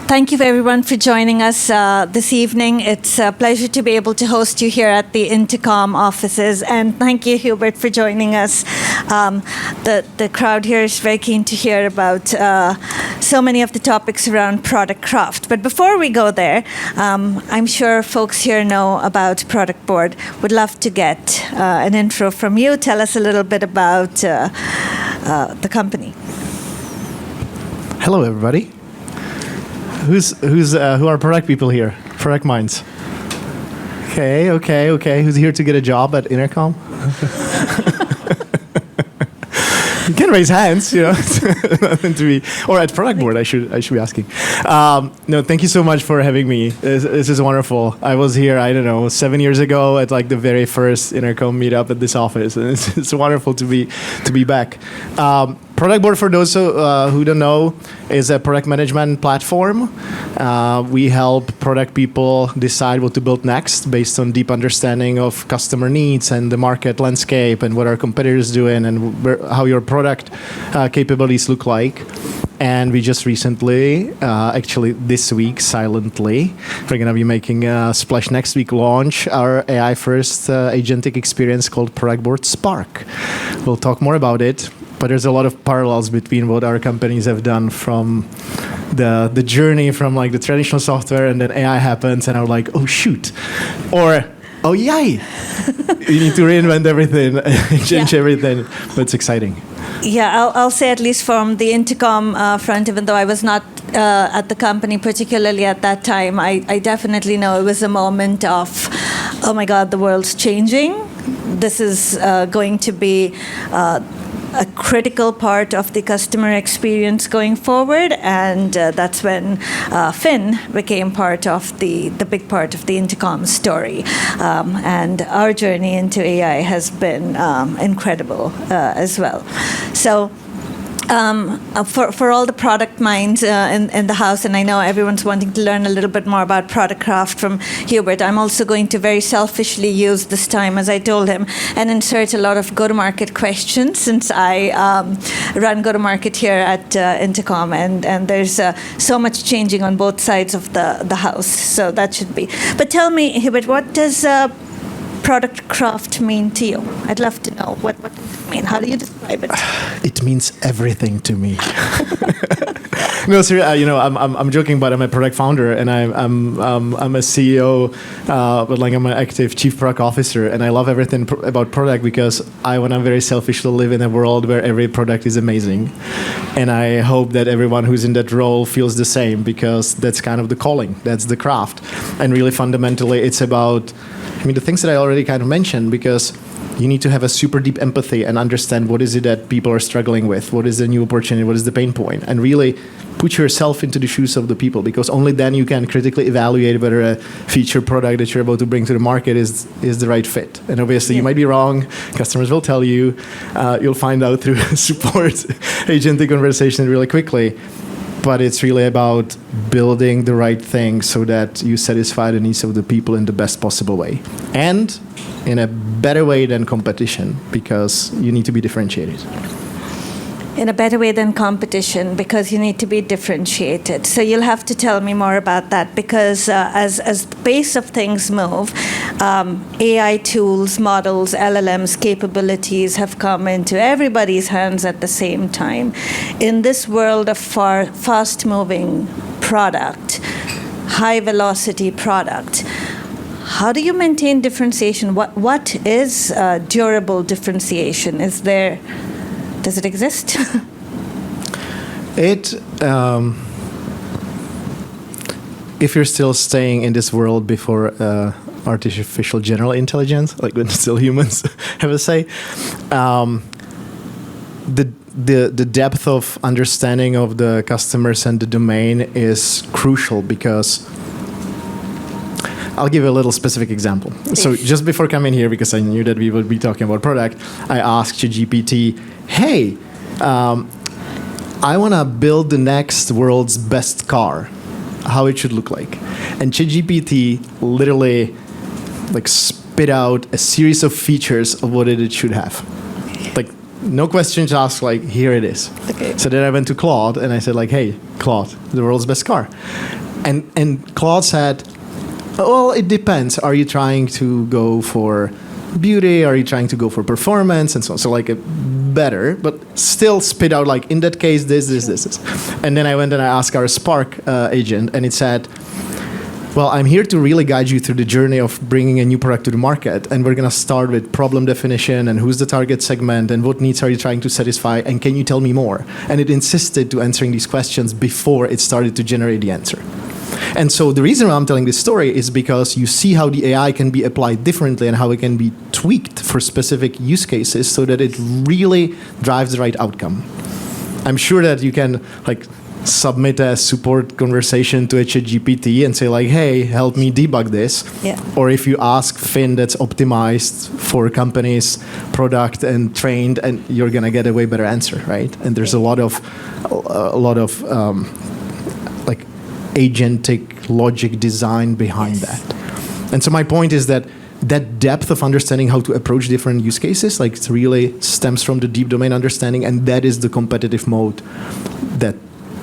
Thank you, everyone, for joining us this evening. It's a pleasure to be able to host you here at the Intercom offices. And thank you, Hubert, for joining us. The crowd here is very keen to hear about so many of the topics around product craft. But before we go there, I'm sure folks here know about Productboard. Would love to get an intro from you. Tell us a little bit about the company. Hello, everybody. Who are product people here? Product minds. Okay. Who's here to get a job at Intercom? You can raise hands, nothing to be, or at Productboard. I should be asking. No, thank you so much for having me. This is wonderful. I was here, 7 years ago at like the very first Intercom meetup at this office, and it's wonderful to be back. Productboard, for those who don't know, is a product management platform. We help product people decide what to build next based on deep understanding of customer needs and the market landscape and what our competitors doing and how your product capabilities look like. And we just recently, actually this week, silently, we're going to be making a splash next week, launch our AI-first agentic experience called Productboard Spark. We'll talk more about it. But there's a lot of parallels between what our companies have done from the journey from like the traditional software, and then AI happens and I'm like, oh shoot, or oh yay, you need to reinvent everything, change everything. But it's exciting. Yeah, I'll say at least from the Intercom front, even though I was not at the company particularly at that time, I definitely know it was a moment of, oh my God, the world's changing. This is going to be a critical part of the customer experience going forward, and that's when Fin became part of the big part of the Intercom story. And our journey into AI has been incredible as well. So for all the product minds in the house, and I know everyone's wanting to learn a little bit more about product craft from Hubert, I'm also going to very selfishly use this time, as I told him, and insert a lot of go-to-market questions, since I run go-to-market here at Intercom, and there's so much changing on both sides of the house, so that should be. But tell me, Hubert, what does product craft mean to you? I'd love to know. What does it mean? How do you describe it? It means everything to me. No, seriously, I'm joking, but I'm a product founder, and I'm a CEO, but like I'm an active chief product officer, and I love everything about product because I want to very selfishly live in a world where every product is amazing, and I hope that everyone who's in that role feels the same, because that's kind of the calling, that's the craft, and really fundamentally it's about, the things that I already kind of mentioned, because you need to have a super deep empathy and understand what is it that people are struggling with, what is the new opportunity, what is the pain point, and really put yourself into the shoes of the people, because only then you can critically evaluate whether a feature product that you're about to bring to the market is the right fit. And obviously you might be wrong, customers will tell you, you'll find out through support agentic conversation really quickly. But it's really about building the right thing so that you satisfy the needs of the people in the best possible way. And in a better way than competition, because you need to be differentiated. In a better way than competition, because you need to be differentiated. So you'll have to tell me more about that, because as the pace of things move, AI tools, models, LLMs, capabilities have come into everybody's hands at the same time. In this world of fast-moving product, high-velocity product, how do you maintain differentiation? What is durable differentiation? Does it exist? If you're still staying in this world before artificial general intelligence, like when still humans have a say, the depth of understanding of the customers and the domain is crucial, because I'll give you a little specific example. So just before coming here, because I knew that we would be talking about product, I asked ChatGPT, hey, I want to build the next world's best car, how it should look like. And ChatGPT literally spit out a series of features of what it should have. no questions asked, like, here it is. Okay. So then I went to Claude and I said, like, hey, Claude, the world's best car. And Claude said, well, it depends. Are you trying to go for beauty? Are you trying to go for performance? And so on. So like a better, but still spit out like, in that case, this. And then I went and I asked our Spark agent, and it said, well, I'm here to really guide you through the journey of bringing a new product to the market. And we're going to start with problem definition and who's the target segment and what needs are you trying to satisfy, and can you tell me more? And it insisted to answering these questions before it started to generate the answer. And so the reason why I'm telling this story is because you see how the AI can be applied differently and how it can be tweaked for specific use cases so that it really drives the right outcome. I'm sure that you can like submit a support conversation to a ChatGPT and say like, hey, help me debug this. Yeah. Or if you ask Fin that's optimized for companies, product and trained, and you're gonna get a way better answer, right? And there's a lot of like agentic logic design behind that. And so my point is that depth of understanding how to approach different use cases, like it really stems from the deep domain understanding, and that is the competitive mode that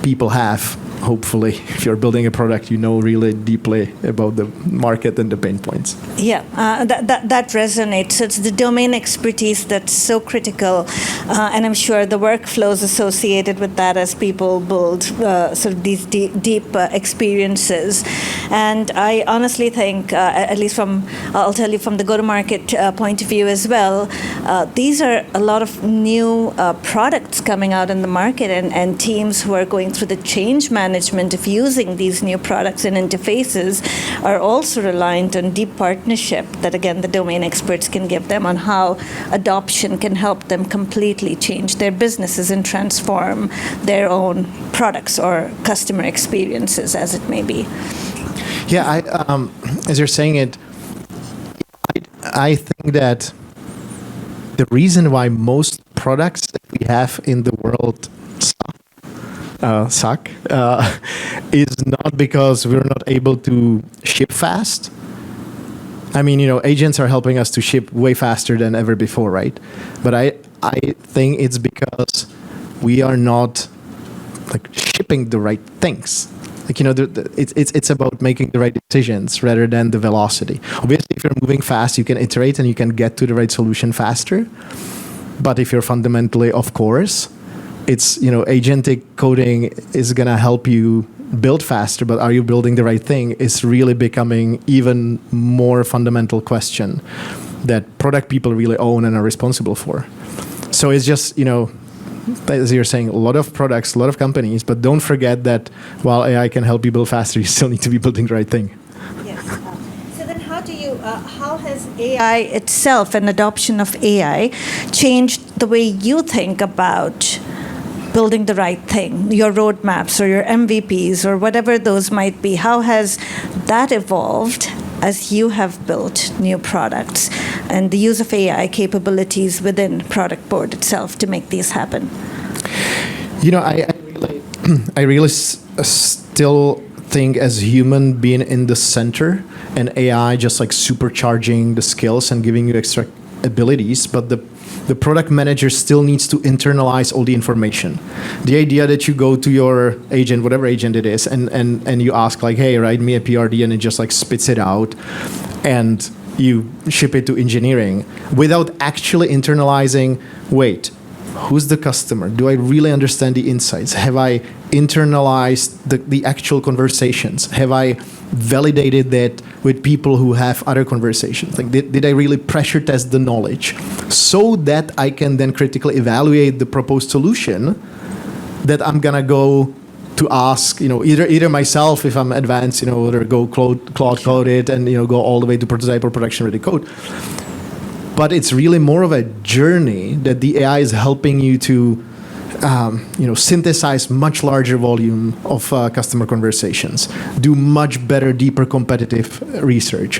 people have. Hopefully, if you're building a product, you know really deeply about the market and the pain points. Yeah, that resonates. So it's the domain expertise that's so critical, and I'm sure the workflows associated with that as people build sort of these deep experiences. And I honestly think, at least I'll tell you from the go-to-market point of view as well, these are a lot of new products coming out in the market, and teams who are going through the change management of using these new products and interfaces are also reliant on deep partnership that, again, the domain experts can give them on how adoption can help them completely change their businesses and transform their own products or customer experiences, as it may be. Yeah, as you're saying it, I think that the reason why most products that we have in the world suck is not because we're not able to ship fast. I mean, agents are helping us to ship way faster than ever before, right? But I think it's because we are not like shipping the right things. Like, it's about making the right decisions rather than the velocity. Obviously, if you're moving fast, you can iterate and you can get to the right solution faster. But if you're fundamentally off course, it's, agentic coding is going to help you build faster, but are you building the right thing is really becoming even more fundamental question that product people really own and are responsible for. So it's just, as you're saying, a lot of products, a lot of companies, but don't forget that while AI can help you build faster, you still need to be building the right thing. Yes. So then how has AI itself and adoption of AI changed the way you think about building the right thing, your roadmaps or your MVPs or whatever those might be? How has that evolved as you have built new products and the use of AI capabilities within Productboard itself to make these happen? I really still think as human being in the center and AI just like supercharging the skills and giving you extra abilities, but the product manager still needs to internalize all the information. The idea that you go to your agent, whatever agent it is, and you ask like, hey, write me a PRD, and it just like spits it out, and you ship it to engineering without actually internalizing, wait, who's the customer? Do I really understand the insights? Have I internalized the actual conversations? Have I validated that with people who have other conversations? Like, did I really pressure test the knowledge so that I can then critically evaluate the proposed solution that I'm gonna go to ask, either myself if I'm advanced, or go Claude code it and, go all the way to prototype or production ready code. But it's really more of a journey that the AI is helping you to synthesize much larger volume of customer conversations, do much better, deeper competitive research,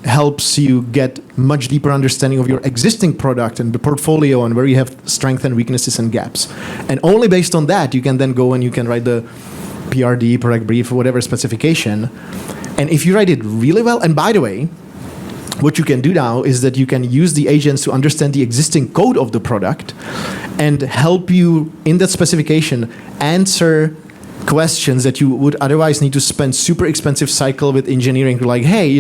helps you get much deeper understanding of your existing product and the portfolio and where you have strengths and weaknesses and gaps. And only based on that, you can then go and you can write the PRD, product brief, or whatever specification. And if you write it really well, and by the way, what you can do now is that you can use the agents to understand the existing code of the product and help you in that specification answer questions that you would otherwise need to spend super expensive cycle with engineering, like, hey,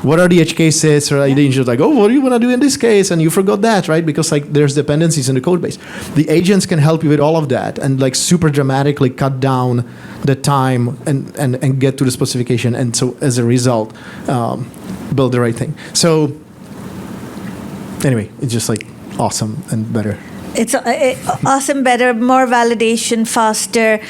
what are the edge cases? Or the engineer's like, oh, what do you want to do in this case? And you forgot that, right? Because like there's dependencies in the code base. The agents can help you with all of that and like super dramatically cut down the time and get to the specification. And so as a result, build the right thing. So anyway, it's just like awesome and better. It's awesome, better, more validation, faster,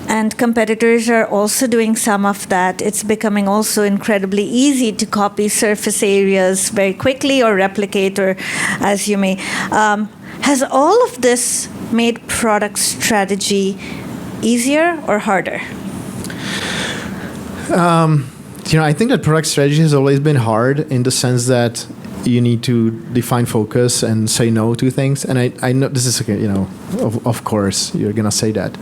and competitors are also doing some of that. It's becoming also incredibly easy to copy surface areas very quickly or replicate, or as you may. Has all of this made product strategy easier or harder? I think that product strategy has always been hard in the sense that you need to define focus and say no to things. And I know this is, of course, you're going to say that.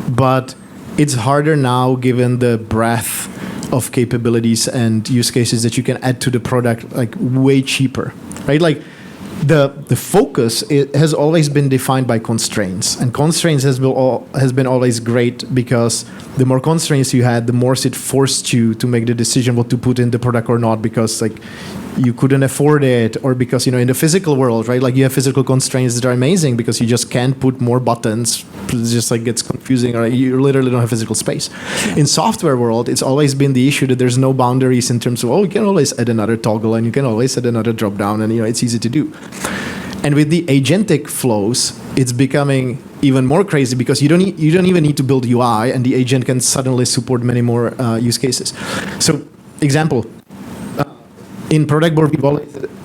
But it's harder now given the breadth of capabilities and use cases that you can add to the product, like way cheaper, right? Like the focus has always been defined by constraints. And constraints has been always great because the more constraints you had, the more it forced you to make the decision what to put in the product or not, because like you couldn't afford it, or because in the physical world, right, like you have physical constraints that are amazing because you just can't put more buttons. It just like gets confusing, or you literally don't have physical space. In software world, it's always been the issue that there's no boundaries in terms of, you can always add another toggle and you can always add another drop down, and it's easy to do. And with the agentic flows, it's becoming even more crazy because you don't even need to build UI, and the agent can suddenly support many more use cases. So, example. In Productboard, we've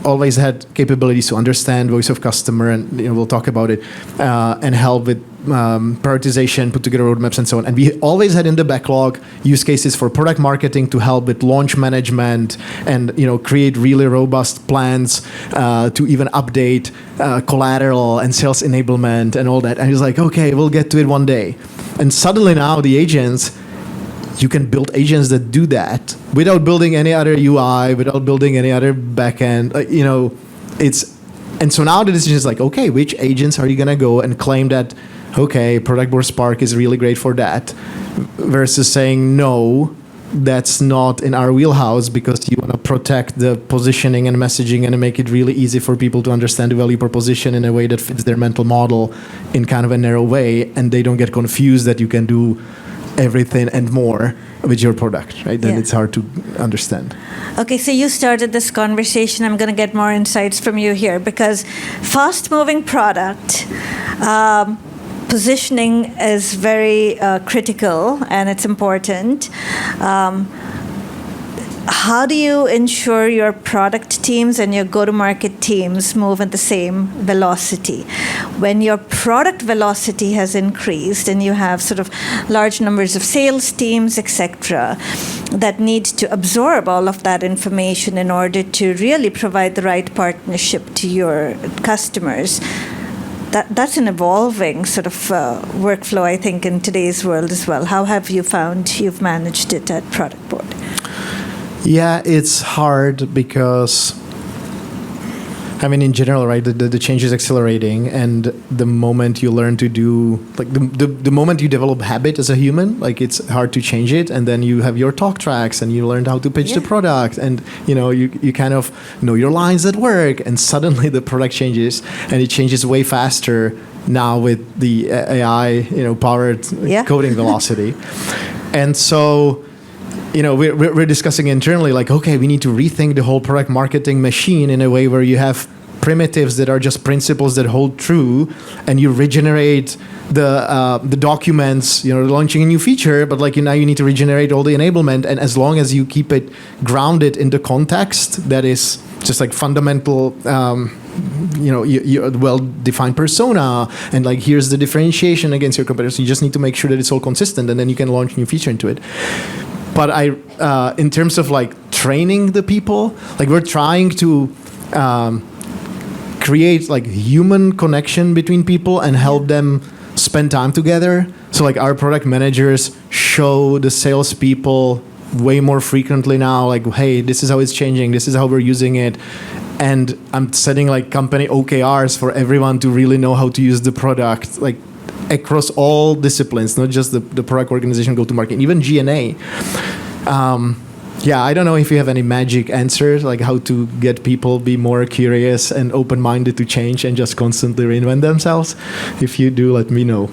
always had capabilities to understand voice of customer, and we'll talk about it, and help with prioritization, put together roadmaps, and so on. And we always had in the backlog use cases for product marketing to help with launch management and create really robust plans to even update collateral and sales enablement and all that. And it's like, okay, we'll get to it one day. And suddenly now the agents. You can build agents that do that without building any other UI, without building any other backend. And so now the decision is like, okay, which agents are you gonna go and claim that? Okay, Productboard Spark is really great for that, versus saying no, that's not in our wheelhouse because you want to protect the positioning and messaging and make it really easy for people to understand the value proposition in a way that fits their mental model in kind of a narrow way, and they don't get confused that you can do everything and more with your product, right? Then it's hard to understand. Okay, so you started this conversation. I'm going to get more insights from you here because fast-moving product positioning is very critical and it's important. How do you ensure your product teams and your go-to-market teams move at the same velocity? When your product velocity has increased and you have sort of large numbers of sales teams, etc., that need to absorb all of that information in order to really provide the right partnership to your customers, that's an evolving sort of workflow, I think, in today's world as well. How have you found you've managed it at Productboard? Yeah, it's hard because, in general, right, the change is accelerating, and the moment you learn to do, like, the moment you develop habit as a human, like, it's hard to change it, and then you have your talk tracks, and you learn how to pitch the product, and, you kind of know your lines at work, and suddenly the product changes, and it changes way faster now with the AI, powered coding velocity. And so, we're discussing internally, like, okay, we need to rethink the whole product marketing machine in a way where you have primitives that are just principles that hold true, and you regenerate the documents, launching a new feature, but like now you need to regenerate all the enablement, and as long as you keep it grounded in the context that is just like fundamental, your well-defined persona, and like here's the differentiation against your competitors. You just need to make sure that it's all consistent, and then you can launch new feature into it. But in terms of like training the people, like we're trying to create like human connection between people and help them spend time together. So like our product managers show the salespeople way more frequently now, like, hey, this is how it's changing, this is how we're using it. And I'm setting like company OKRs for everyone to really know how to use the product, like across all disciplines, not just the product organization, go-to-market, even G&A. Yeah, I don't know if you have any magic answers, like how to get people be more curious and open-minded to change and just constantly reinvent themselves. If you do, let me know.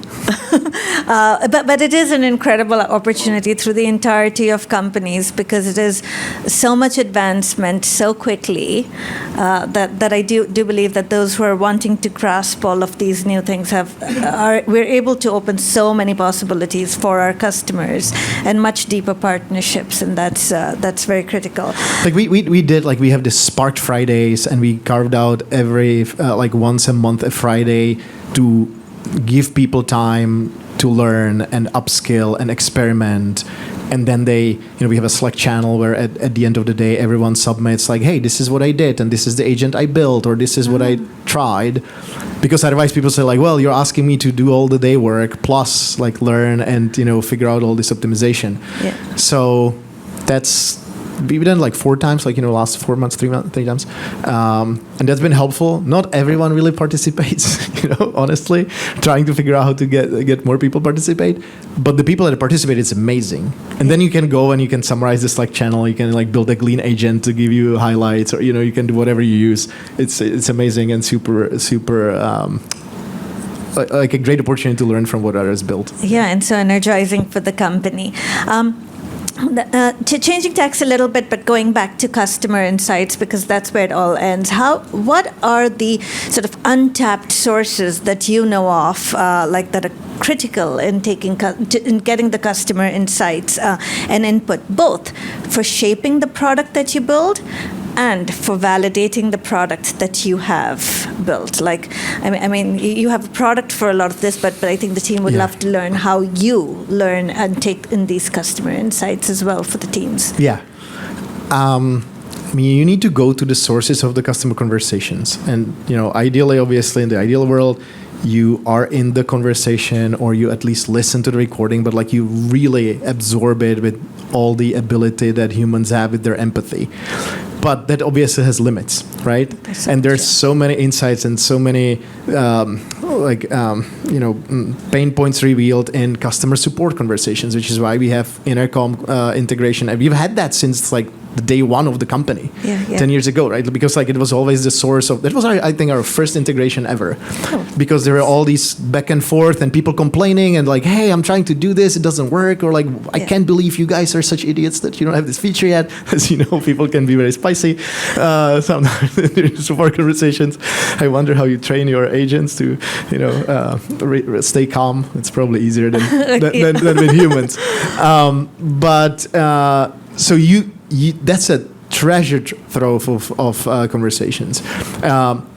But it is an incredible opportunity through the entirety of companies, because it is so much advancement so quickly that I do believe that those who are wanting to grasp all of these new things we're able to open so many possibilities for our customers and much deeper partnerships, and that's very critical. Like we did, like we have this Spark Fridays, and we carved out every like once a month a Friday to give people time to learn and upskill and experiment. And then we have a Slack channel where at the end of the day, everyone submits like, hey, this is what I did, and this is the agent I built, or this is what I tried. Because otherwise people say like, well, you're asking me to do all the day work plus like learn and, figure out all this optimization. Yeah. So we've done like 4 times, like, last 4 months, 3 times. And that's been helpful. Not everyone really participates, honestly, trying to figure out how to get more people participate. But the people that participate, it's amazing. And then you can go and you can summarize the Slack channel. You can like build a clean agent to give you highlights, or, you can do whatever you use. It's amazing and super, like a great opportunity to learn from what others built. Yeah, and so energizing for the company. Changing tacks a little bit, but going back to customer insights, because that's where it all ends. What are the sort of untapped sources that you know of, like that are critical in getting the customer insights and input, both for shaping the product that you build and for validating the product that you have built? Like, I mean, you have a product for a lot of this, but I think the team would love to learn how you learn and take in these customer insights as well for the teams. Yeah. You need to go to the sources of the customer conversations. And, ideally, obviously, in the ideal world, you are in the conversation, or you at least listen to the recording, but like you really absorb it with all the ability that humans have with their empathy. But that obviously has limits, right? And there's so many insights and so many pain points revealed in customer support conversations, which is why we have Intercom integration. And we've had that since like the day one of the company, 10 years ago, right? Because like it was always the source of, that was I think our first integration ever, because there were all these back and forth and people complaining and like, hey, I'm trying to do this, it doesn't work, or like, I can't believe you guys are such idiots that you don't have this feature yet. As you know, people can be very spicy sometimes in support conversations. I wonder how you train your agents to, stay calm. It's probably easier than with humans. So that's a treasure trove of conversations.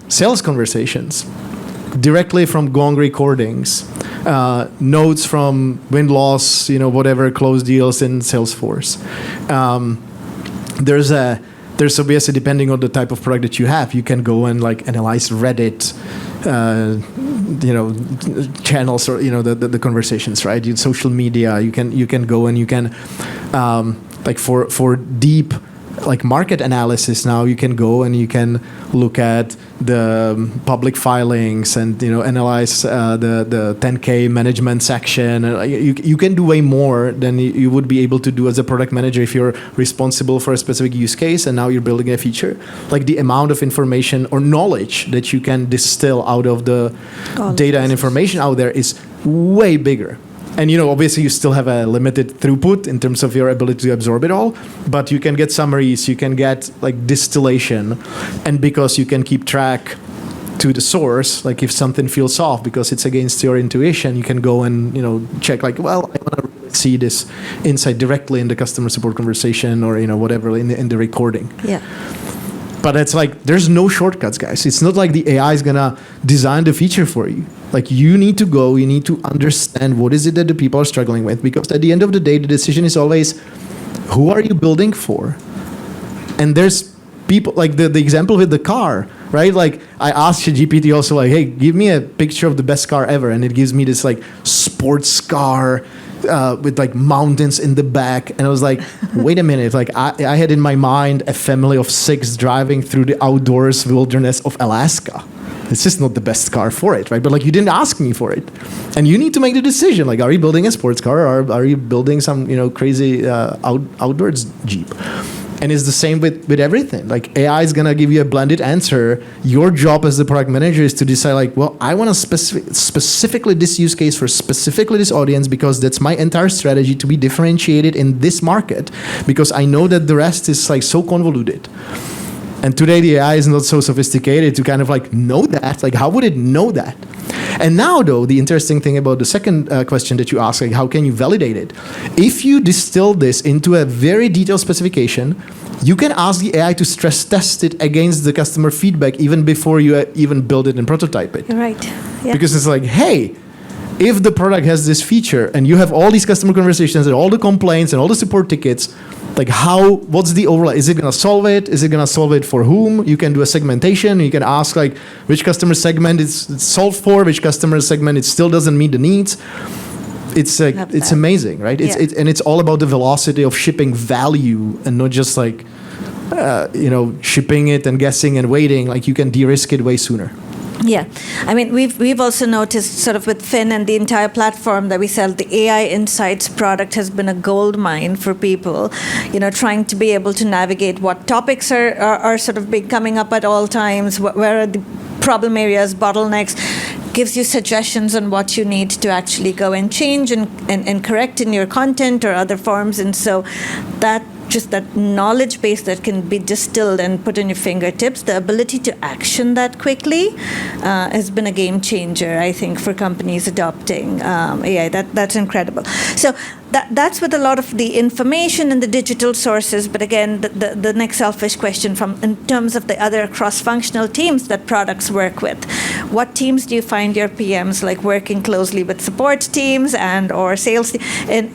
Sales conversations, directly from Gong recordings, notes from win-loss, whatever, closed deals in Salesforce. There's obviously, depending on the type of product that you have, you can go and like analyze Reddit, channels, or the conversations, right? Social media. You can go and you can like for deep like market analysis. Now you can go and you can look at the public filings and analyze the 10K management section. You can do way more than you would be able to do as a product manager if you're responsible for a specific use case and now you're building a feature. Like the amount of information or knowledge that you can distill out of the data and information out there is way bigger. And obviously you still have a limited throughput in terms of your ability to absorb it all, but you can get summaries, you can get like distillation, and because you can keep track to the source, like if something feels off because it's against your intuition, you can go and check like, well, I want to really see this insight directly in the customer support conversation or whatever in the recording. Yeah. But it's like, there's no shortcuts, guys. It's not like the AI is going to design the feature for you. Like you need to go, you need to understand what is it that the people are struggling with, because at the end of the day, the decision is always, who are you building for? And there's people, like the example with the car, right? Like I asked GPT also like, hey, give me a picture of the best car ever. And it gives me this like sports car, with like mountains in the back, and I was like, wait a minute, like I had in my mind a family of 6 driving through the outdoors wilderness of Alaska. It's just not the best car for it, right? But like, you didn't ask me for it, and you need to make the decision. Like, are you building a sports car, or are you building some crazy outdoors Jeep? And it's the same with everything. Like, AI is gonna give you a blended answer. Your job as the product manager is to decide, like, well, I want to specifically this use case for specifically this audience, because that's my entire strategy to be differentiated in this market, because I know that the rest is like so convoluted. And today the AI is not so sophisticated to kind of like know that. Like, how would it know that? And now, though, the interesting thing about the second question that you asked, like, how can you validate it? If you distill this into a very detailed specification, you can ask the AI to stress test it against the customer feedback even before you even build it and prototype it. You're right. Yeah. Because it's like, hey, if the product has this feature and you have all these customer conversations and all the complaints and all the support tickets, like, what's the overall? Is it going to solve it? Is it going to solve it for whom? You can do a segmentation. You can ask, like, which customer segment it's solved for, which customer segment it still doesn't meet the needs. It's amazing, right? Yeah. And it's all about the velocity of shipping value, and not just like, shipping it and guessing and waiting. Like, you can de-risk it way sooner. Yeah, I mean, we've also noticed sort of with Fin and the entire platform that we sell, the AI Insights product has been a gold mine for people, trying to be able to navigate what topics are sort of coming up at all times, where are the problem areas, bottlenecks, gives you suggestions on what you need to actually go and change and correct in your content or other forms. And so that knowledge base that can be distilled and put in your fingertips, the ability to action that quickly has been a game changer, I think, for companies adopting AI. That's incredible. So that's with a lot of the information and the digital sources. But again, the next selfish question in terms of the other cross-functional teams that products work with. What teams do you find your PMs like working closely with support teams or sales teams,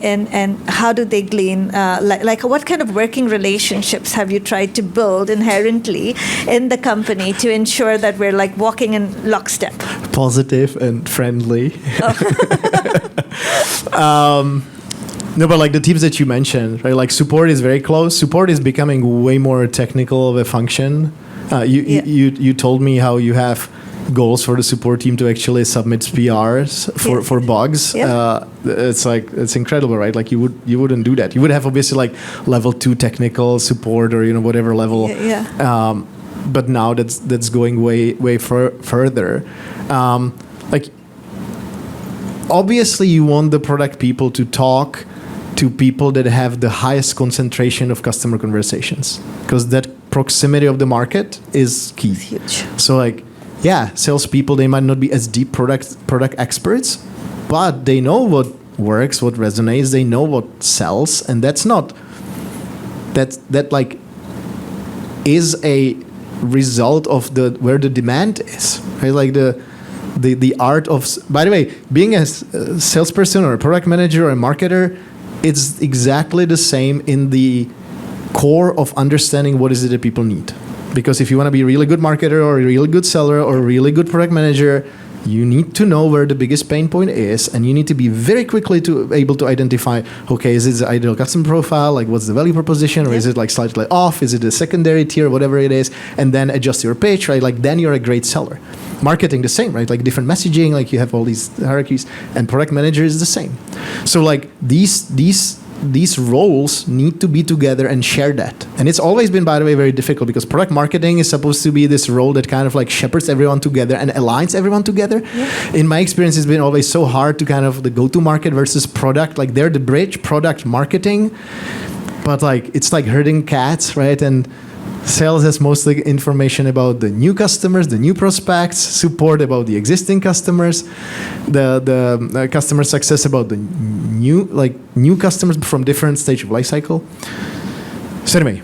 and how do they glean? Like what kind of working relationships have you tried to build inherently in the company to ensure that we're like walking in lockstep? Positive and friendly. No, but like the teams that you mentioned, right? Like support is very close. Support is becoming way more technical of a function. You told me how you have goals for the support team to actually submit PRs for bugs. Yeah. It's incredible, right? Like you wouldn't do that. You would have obviously like level 2 technical support or whatever level. Yeah. But now that's going way further. Like obviously you want the product people to talk to people that have the highest concentration of customer conversations, because that proximity of the market is key. It's huge. So like, yeah, salespeople, they might not be as deep product experts, but they know what works, what resonates, they know what sells, and that like is a result of where the demand is, right? Like the art of, by the way, being a salesperson or a product manager or a marketer, it's exactly the same in the core of understanding what is it that people need. Because if you want to be a really good marketer or a really good seller or a really good product manager, you need to know where the biggest pain point is, and you need to be very quickly able to identify, okay, is it the ideal customer profile? Like, what's the value proposition? Or is it like slightly off? Is it a secondary tier, whatever it is? And then adjust your pitch, right? Like, then you're a great seller. Marketing, the same, right? Like different messaging, like you have all these hierarchies, and product manager is the same. So like these roles need to be together and share that. And it's always been, by the way, very difficult, because product marketing is supposed to be this role that kind of like shepherds everyone together and aligns everyone together. Yeah. In my experience, it's been always so hard to kind of the go-to-market versus product. Like they're the bridge, product marketing, but like it's like herding cats, right? And sales has mostly information about the new customers, the new prospects, support about the existing customers, the customer success about the new customers from different stage of life cycle. So anyway,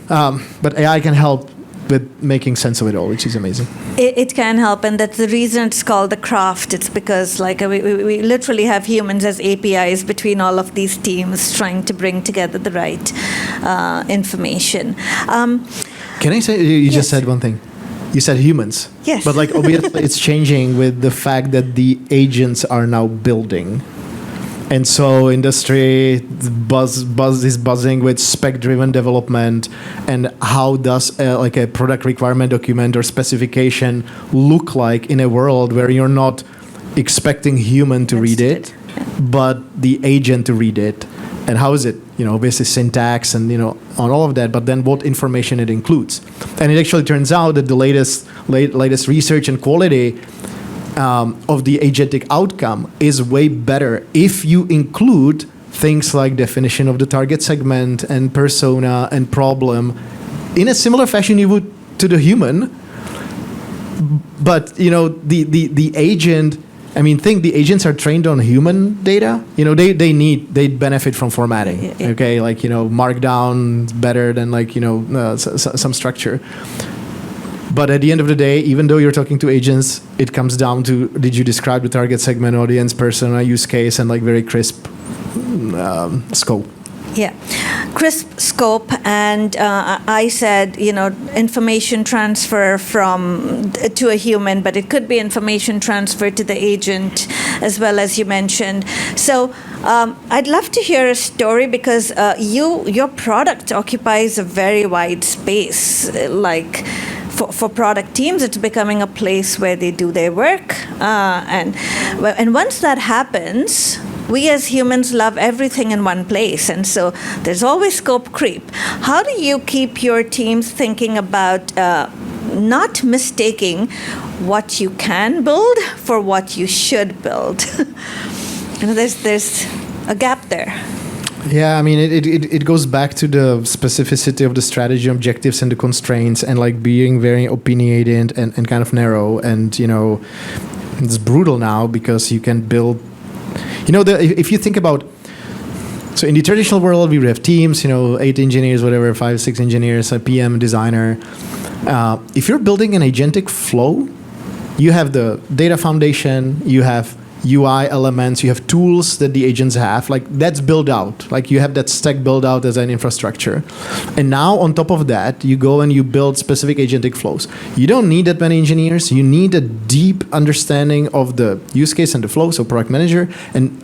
but AI can help with making sense of it all, which is amazing. It can help, and that's the reason it's called the craft. It's because like we literally have humans as APIs between all of these teams trying to bring together the right information. Can I say, you just said one thing. You said humans. Yes. But like obviously it's changing with the fact that the agents are now building. And so industry is buzzing with spec-driven development, and how does like a product requirement document or specification look like in a world where you're not expecting human to read it, but the agent to read it? And how is it, obviously syntax and, on all of that, but then what information it includes. And it actually turns out that the latest research and quality of the agentic outcome is way better if you include things like definition of the target segment and persona and problem in a similar fashion you would to the human. But, the agent, the agents are trained on human data. They benefit from formatting. Okay, like Markdown is better than some structure. But at the end of the day, even though you're talking to agents, it comes down to, did you describe the target segment, audience, persona, use case, and very crisp scope. Yeah, crisp scope, and I said, information transfer to a human, but it could be information transfer to the agent as well, as you mentioned. So I'd love to hear a story, because your product occupies a very wide space. For product teams, it's becoming a place where they do their work, and once that happens, we as humans love everything in one place, and so there's always scope creep. How do you keep your teams thinking about not mistaking what you can build for what you should build? There's a gap there. Yeah, it goes back to the specificity of the strategy, objectives, and the constraints, and being very opinionated and kind of narrow. And it's brutal now, because you can build. If you think about, so in the traditional world, we would have teams, 8 engineers, whatever, 5, 6 engineers, a PM, designer. If you're building an agentic flow, you have the data foundation, you have UI elements, you have tools that the agents have, that's built out. You have that stack built out as an infrastructure. And now on top of that, you go and you build specific agentic flows. You don't need that many engineers. You need a deep understanding of the use case and the flow, so product manager. And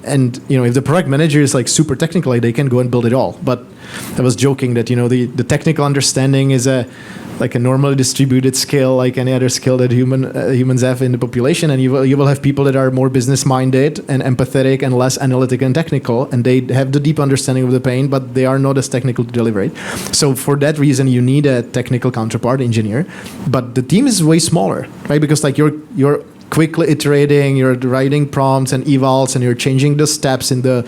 if the product manager is super technical, they can go and build it all. But I was joking that, the technical understanding is a normally distributed skill, like any other skill that humans have in the population, and you will have people that are more business-minded and empathetic and less analytic and technical, and they have the deep understanding of the pain, but they are not as technical to deliver it. So for that reason, you need a technical counterpart engineer, but the team is way smaller, right? Because you're quickly iterating, you're writing prompts and evals, and you're changing the steps in the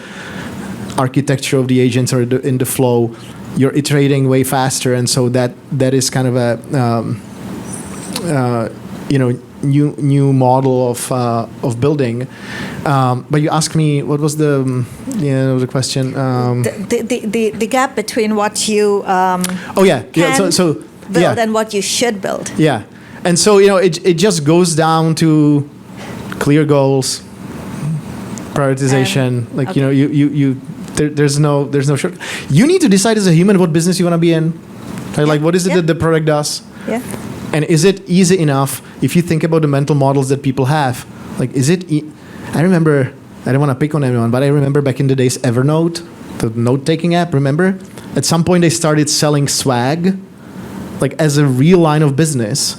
architecture of the agents or in the flow. You're iterating way faster, and so that is kind of a new model of building. But you asked me, what was the question? The gap between what you build and what you should build. Yeah, and so it just goes down to clear goals, prioritization. You. There's no short. You need to decide as a human what business you want to be in. Right? What is it that the product does? Yeah. And is it easy enough if you think about the mental models that people have? Is it? I remember. I don't want to pick on anyone, but I remember back in the days, Evernote, the note-taking app. Remember? At some point, they started selling swag, as a real line of business,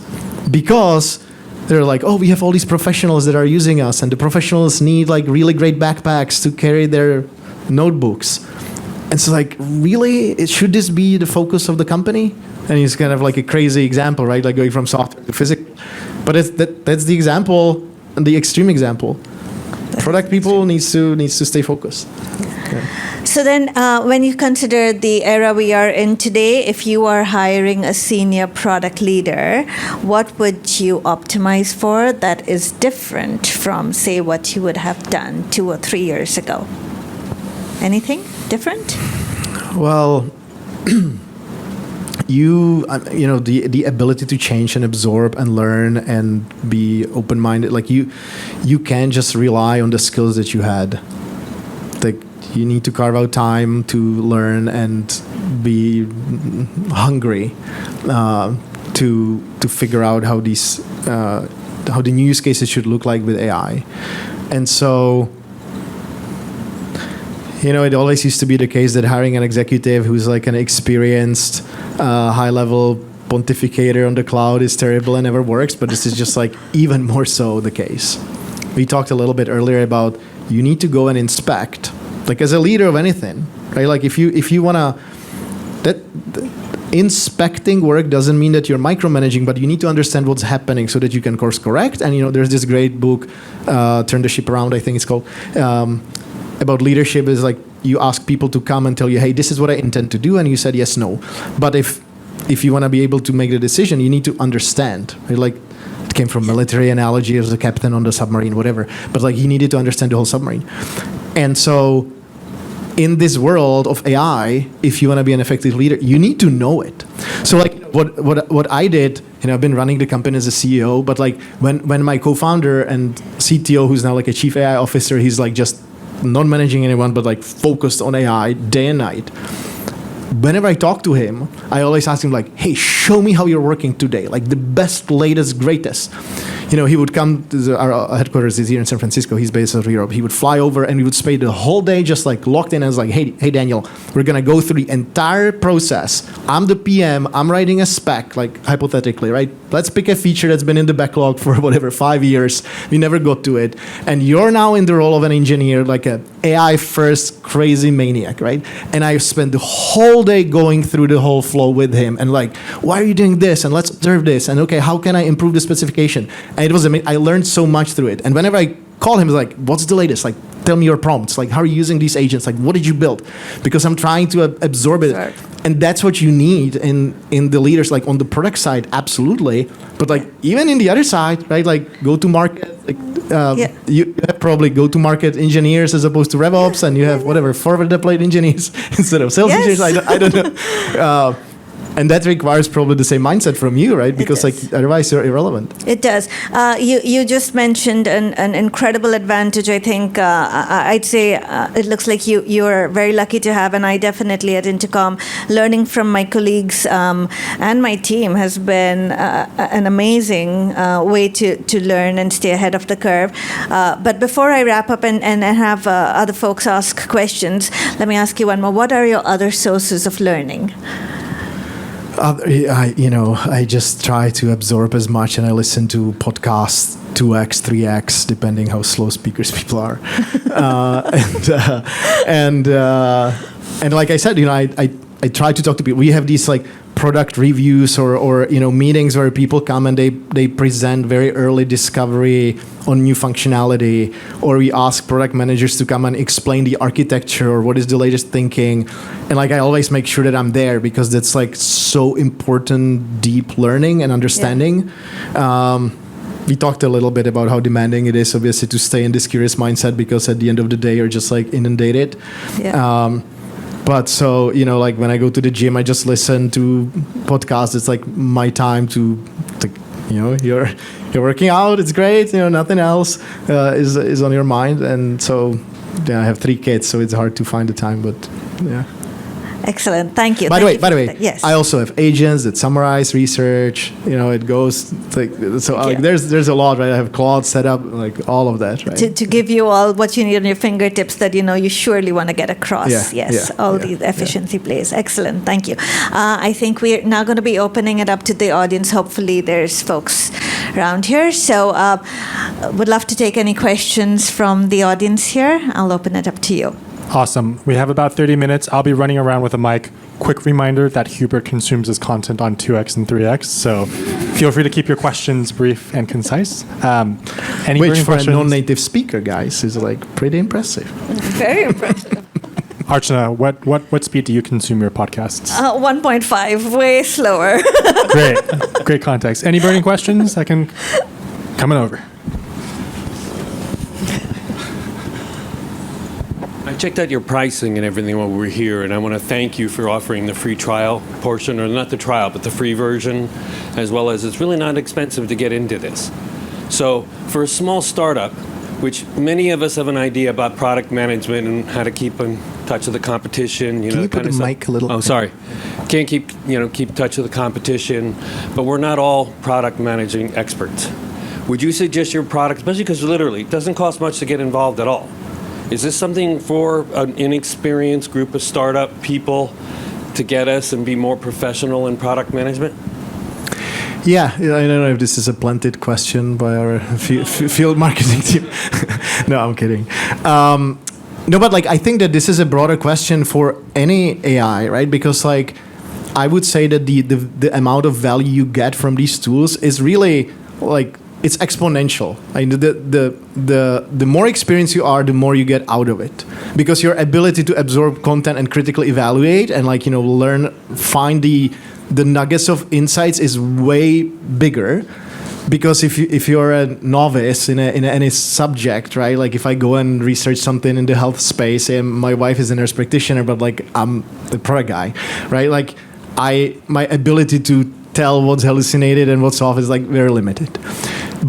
because they're we have all these professionals that are using us, and the professionals need really great backpacks to carry their notebooks. And so really, should this be the focus of the company? And it's kind of a crazy example, right? Going from software to physical. But that's the example, and the extreme example. Product people needs to stay focused. Okay. So then when you consider the era we are in today, if you are hiring a senior product leader, what would you optimize for that is different from, say, what you would have done 2 or 3 years ago? Anything different? Well, the ability to change and absorb and learn and be open-minded. You can't just rely on the skills that you had. You need to carve out time to learn and be hungry to figure out how the new use cases should look like with AI. And so it always used to be the case that hiring an executive who's like an experienced, high-level pontificator on the cloud is terrible and never works, but this is just like even more so the case. We talked a little bit earlier about you need to go and inspect, like as a leader of anything, right? Like if you wanna, inspecting work doesn't mean that you're micromanaging, but you need to understand what's happening so that you can course correct. And there's this great book, Turn the Ship Around, I think it's called, about leadership. Is like you ask people to come and tell you, hey, this is what I intend to do, and you said yes, no. But if you want to be able to make the decision, you need to understand. Right? Like it came from military analogy as a captain on the submarine, whatever. But like he needed to understand the whole submarine. And so in this world of AI, if you want to be an effective leader, you need to know it. So like what I did, I've been running the company as a CEO, but like when my co-founder and CTO, who's now like a chief AI officer, he's like just not managing anyone, but like focused on AI day and night. Whenever I talk to him, I always ask him like, hey, show me how you're working today. Like the best, latest, greatest. He would come to our headquarters is here in San Francisco. He's based out of Europe. He would fly over and we would spend the whole day just like locked in and was like, hey, Daniel, we're going to go through the entire process. I'm the PM. I'm writing a spec, like hypothetically, right? Let's pick a feature that's been in the backlog for whatever, 5 years. We never got to it. And you're now in the role of an engineer, like an AI first crazy maniac, right? And I spent the whole day going through the whole flow with him and like, why are you doing this? And let's observe this. And okay, how can I improve the specification? And it was amazing. I learned so much through it. And whenever I call him, it's like, what's the latest? Like, tell me your prompts. Like, how are you using these agents? Like, what did you build? Because I'm trying to absorb it. Right. And that's what you need in the leaders, like on the product side, absolutely. But like even in the other side, right? Like go to market, like you have probably go to market engineers as opposed to RevOps, and you have whatever forward deployed engineers instead of sales engineers. I don't know. And that requires probably the same mindset from you, right? Because like otherwise you're irrelevant. It does. You just mentioned an incredible advantage. I think I'd say it looks like you're very lucky to have, and I definitely at Intercom, learning from my colleagues and my team has been an amazing way to learn and stay ahead of the curve. But before I wrap up and have other folks ask questions, let me ask you one more. What are your other sources of learning? I just try to absorb as much, and I listen to podcasts 2x, 3x, depending how slow speakers people are. And like I said, I try to talk to people. We have these like product reviews or meetings where people come and they present very early discovery on new functionality, or we ask product managers to come and explain the architecture or what is the latest thinking. And like I always make sure that I'm there because that's like so important, deep learning and understanding. Yeah. We talked a little bit about how demanding it is, obviously, to stay in this curious mindset because at the end of the day you're just like inundated. Yeah. But so, like when I go to the gym, I just listen to podcasts. It's like my time to you're working out. It's great. Nothing else is on your mind. And so, I have 3 kids, so it's hard to find the time. But yeah. Excellent. Thank you. By the way, yes. I also have agents that summarize research. It goes there's a lot, right? I have Claude set up, like all of that, right? To give you all what you need on your fingertips that you surely want to get across. The efficiency plays. Excellent. Thank you. I think we're now going to be opening it up to the audience. Hopefully, there's folks around here. So, would love to take any questions from the audience here. I'll open it up to you. Awesome. We have about 30 minutes. I'll be running around with a mic. Quick reminder that Hubert consumes his content on 2x and 3x, so feel free to keep your questions brief and concise. Which for a non-native speaker, guys, is like pretty impressive. Very impressive. Archana, what speed do you consume your podcasts? 1.5, way slower. Great context. Any burning questions? I can coming over. I checked out your pricing and everything while we were here, and I want to thank you for offering the free trial portion, or not the trial, but the free version, as well as it's really not expensive to get into this. So for a small startup, which many of us have an idea about product management and how to keep in touch with the competition. Can you put the mic a little? Oh, sorry. Can't keep touch with the competition, but we're not all product managing experts. Would you suggest your product, especially because literally it doesn't cost much to get involved at all, Is this something for an inexperienced group of startup people to get us and be more professional in product management? Yeah, I don't know if this is a planted question by our field marketing team. No, I'm kidding. No, but like I think that this is a broader question for any AI, right? Because like I would say that the amount of value you get from these tools is really like it's exponential. I mean, the more experienced you are, the more you get out of it, because your ability to absorb content and critically evaluate and like learn, find the nuggets of insights is way bigger. Because if you're a novice in any subject, right? Like if I go and research something in the health space, and my wife is a nurse practitioner, but like I'm the product guy, right? Like my ability to tell what's hallucinated and what's off is like very limited.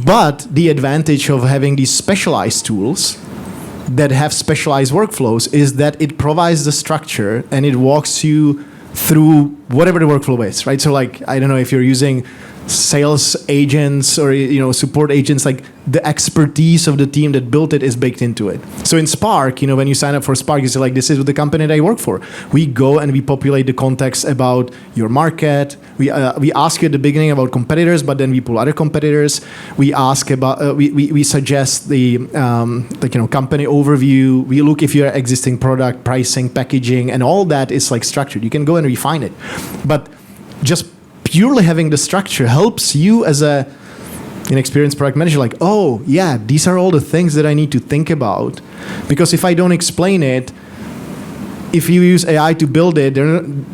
But the advantage of having these specialized tools that have specialized workflows is that it provides the structure and it walks you through whatever the workflow is, right? So like, I don't know if you're using sales agents or support agents, like the expertise of the team that built it is baked into it. So in Spark, when you sign up for Spark, you say like, this is the company that I work for. We go and we populate the context about your market. We ask you at the beginning about competitors, but then we pull other competitors. We ask about we suggest the company overview. We look if you're existing product, pricing, packaging, and all that is like structured. You can go and refine it, but just purely having the structure helps you as an experienced product manager, like, oh yeah, these are all the things that I need to think about. Because if I don't explain it, if you use AI to build it,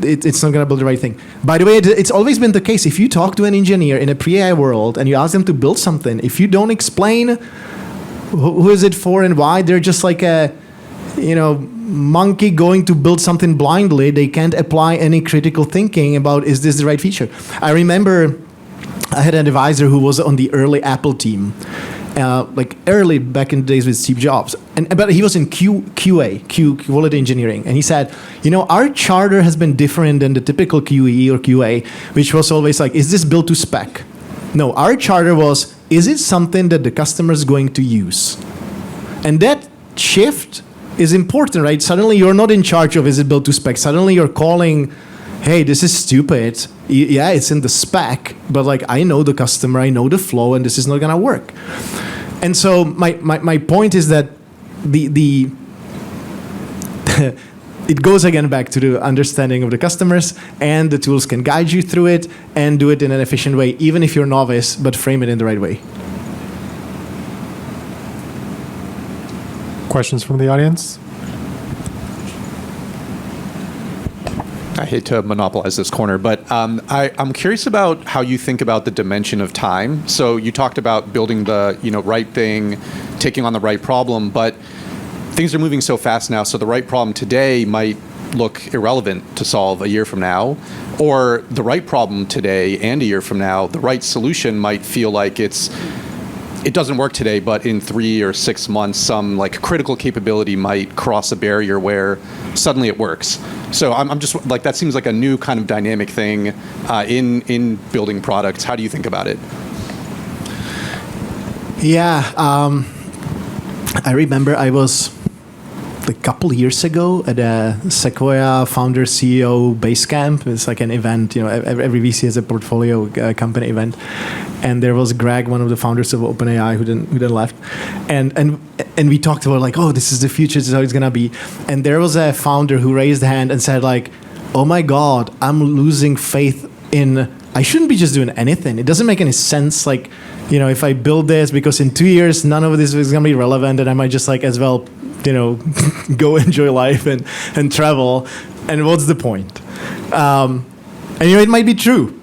it's not going to build the right thing. By the way, it's always been the case. If you talk to an engineer in a pre-AI world and you ask them to build something, if you don't explain who is it for and why, they're just like a monkey going to build something blindly. They can't apply any critical thinking about, is this the right feature? I remember I had an advisor who was on the early Apple team, like early back in the days with Steve Jobs. But he was in QA, quality engineering. And he said, our charter has been different than the typical QE or QA, which was always like, is this built to spec? No, our charter was, is it something that the customer is going to use? And that shift is important, right? Suddenly you're not in charge of is it built to spec. Suddenly you're calling, hey, this is stupid. Yeah, it's in the spec, but like I know the customer, I know the flow, and this is not gonna work. And so my point is that the it goes again back to the understanding of the customers, and the tools can guide you through it and do it in an efficient way, even if you're novice, but frame it in the right way. Questions from the audience? I hate to monopolize this corner, but I'm curious about how you think about the dimension of time. So you talked about building the right thing, taking on the right problem, but things are moving so fast now, so the right problem today might look irrelevant to solve a year from now, or the right problem today and a year from now, the right solution might feel like it doesn't work today, but in 3 or 6 months, some like critical capability might cross a barrier where suddenly it works. So I'm just like, that seems like a new kind of dynamic thing in building products. How do you think about it? Yeah, I remember I was a couple years ago at a Sequoia founder CEO base camp. It's like an event, every VC has a portfolio company event. And there was Greg, one of the founders of OpenAI, who then left. And we talked about like, oh, this is the future, this is how it's gonna be. And there was a founder who raised a hand and said like, oh my God, I'm losing faith in, I shouldn't be just doing anything. It doesn't make any sense. Like, if I build this, because in 2 years, none of this is gonna be relevant, and I might just like as well, go enjoy life and travel. And what's the point? And it might be true.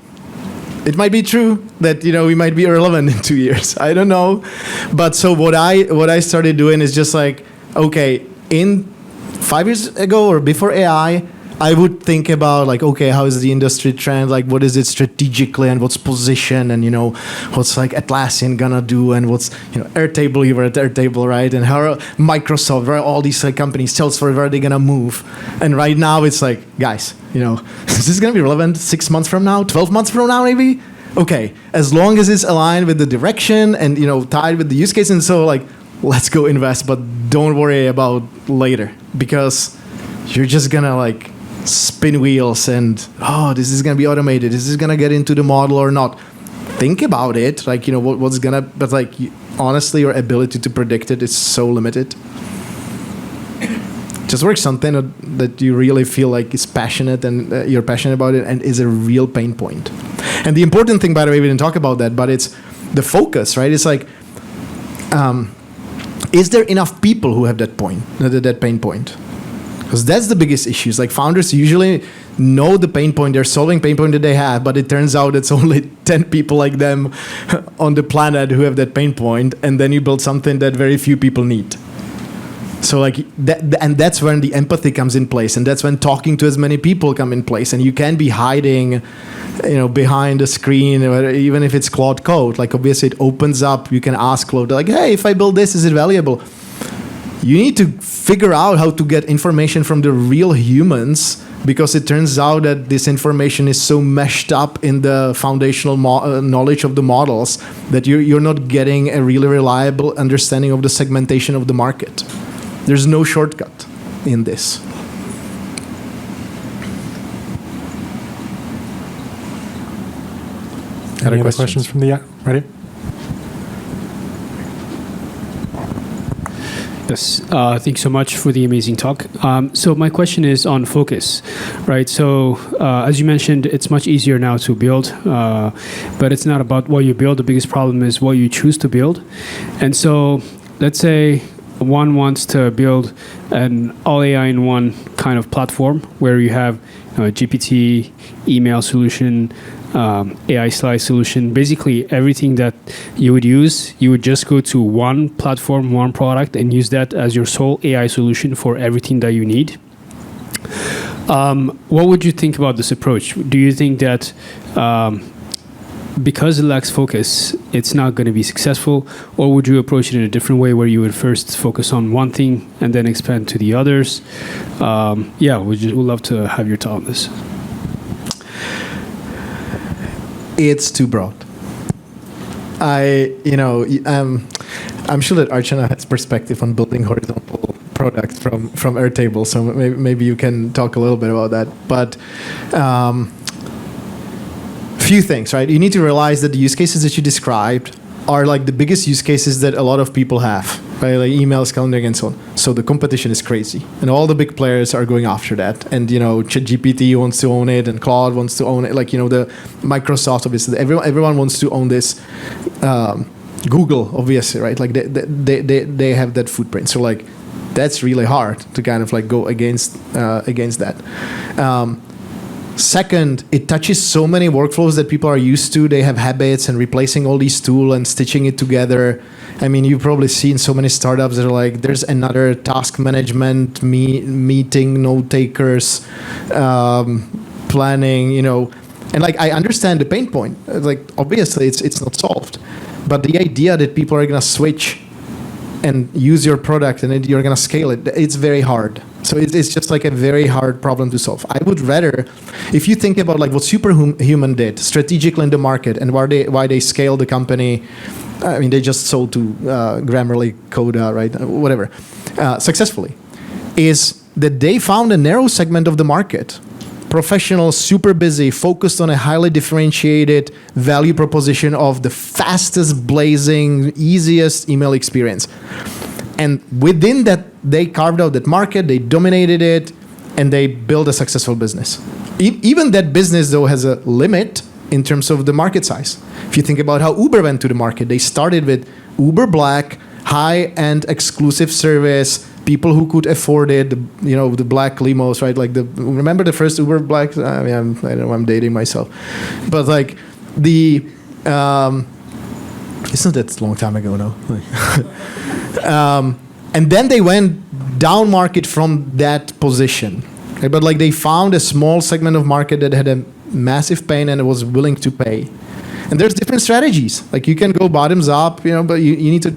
It might be true that we might be irrelevant in 2 years. I don't know, but so what I started doing is just like, okay, in 5 years ago or before AI, I would think about like, okay, how is the industry trend? Like, what is it strategically, and what's position, and what's like Atlassian gonna do, and what's Airtable, you were at Airtable, right? And how Microsoft, where all these companies, Salesforce, where are they gonna move? And right now it's like, guys, is this gonna be relevant 6 months from now, 12 months from now, maybe? Okay, as long as it's aligned with the direction and tied with the use case, and so like, let's go invest. But don't worry about later, because you're just gonna like spin wheels and, oh, this is gonna be automated. Is this gonna get into the model or not? Think about it, like, you know, what's gonna, but like, honestly, your ability to predict it is so limited. Just work something that you really feel like is passionate and you're passionate about it and is a real pain point. And the important thing, by the way, we didn't talk about that, but it's the focus, right? It's like, is there enough people who have that pain point? Because that's the biggest issue. Like, founders usually know the pain point, they're solving pain point that they have, but it turns out it's only 10 people like them on the planet who have that pain point, and then you build something that very few people need. So like that, and that's when the empathy comes in place, and that's when talking to as many people come in place, and you can't be hiding, you know, behind a screen, or even if it's Claude code. Like, obviously, it opens up. You can ask Claude, like, hey, if I build this, is it valuable? You need to figure out how to get information from the real humans, because it turns out that this information is so meshed up in the foundational knowledge of the models that you're not getting a really reliable understanding of the segmentation of the market. There's no shortcut in this. Any other questions from the ready? Yes, thanks so much for the amazing talk. So my question is on focus, right? So as you mentioned, it's much easier now to build, but it's not about what you build. The biggest problem is what you choose to build. And so let's say one wants to build an all AI in one kind of platform where you have a GPT, email solution, AI slide solution, basically everything that you would use, you would just go to one platform, one product, and use that as your sole AI solution for everything that you need. What would you think about this approach? Do you think that because it lacks focus, it's not going to be successful, or would you approach it in a different way where you would first focus on one thing and then expand to the others? We'd love to have your thought on this. It's too broad. I'm sure that Archana has perspective on building horizontal products from Airtable, so maybe you can talk a little bit about that. But few things, right? You need to realize that the use cases that you described are like the biggest use cases that a lot of people have, right? Like emails, calendaring, and so on. So the competition is crazy, and all the big players are going after that. And ChatGPT wants to own it, and Claude wants to own it. Like the Microsoft, obviously, everyone wants to own this. Google, obviously, right? Like they have that footprint. So like that's really hard to kind of like go against that. Second, it touches so many workflows that people are used to. They have habits, and replacing all these tools and stitching it together. I mean, you've probably seen so many startups that are like, there's another task management, meeting, note takers, planning, And like, I understand the pain point. Like, obviously, it's not solved. But the idea that people are going to switch and use your product and you're going to scale it, it's very hard. So it's just like a very hard problem to solve. I would rather, if you think about like what Superhuman did strategically in the market and why they scaled the company, I mean, they just sold to Grammarly, Coda, right, whatever, successfully, is that they found a narrow segment of the market, professionals, super busy, focused on a highly differentiated value proposition of the fastest blazing, easiest email experience. And within that, they carved out that market, they dominated it, and they built a successful business. Even that business, though, has a limit in terms of the market size. If you think about how Uber went to the market, they started with Uber Black, high-end exclusive service, people who could afford it, the black limos, right? Like remember the first Uber Black? I mean, I don't know, I'm dating myself. But like it's not that long time ago now. And then they went down market from that position. Okay? But like they found a small segment of market that had a massive pain and was willing to pay. And there's different strategies. Like you can go bottoms up, but you need to